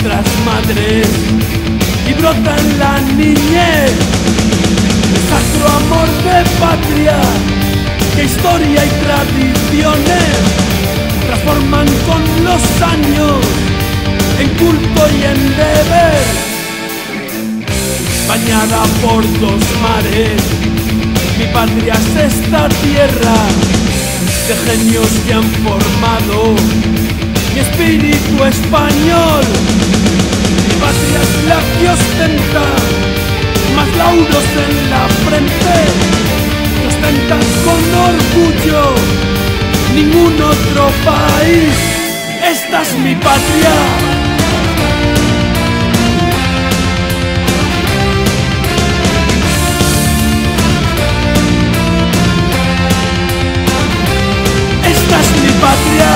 nuestras madres y brota en la niñez el sacro amor de patria que historia y tradiciones transforman con los años en culto y en deber. Bañada por dos mares, mi patria es esta tierra de genios que han formado mi espíritu español. Mi patria es la que ostenta más lauros en la frente, que ostenta con orgullo ningún otro país. Esta es mi patria. Esta es mi patria.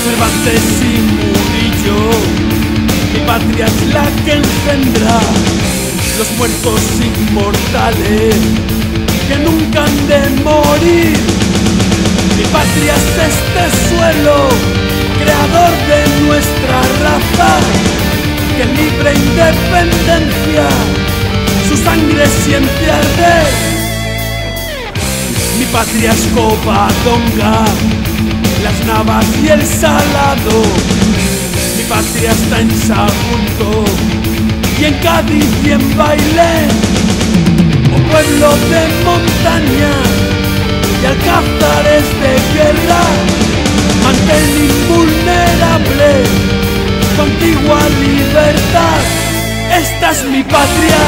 Cervantes y Murillo, mi patria es la que engendra los muertos inmortales que nunca han de morir. Mi patria es este suelo, creador de nuestra raza, que en libre independencia su sangre siente arder. Mi patria es Covadonga, las Navas y el Salado. Mi patria está en Sagunto y en Cádiz y en Bailén. Oh pueblo de montaña y alcázares de guerra, mantén invulnerable tu antigua libertad. Esta es mi patria.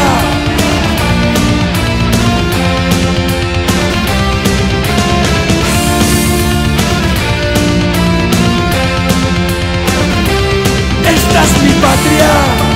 Esta es mi patria.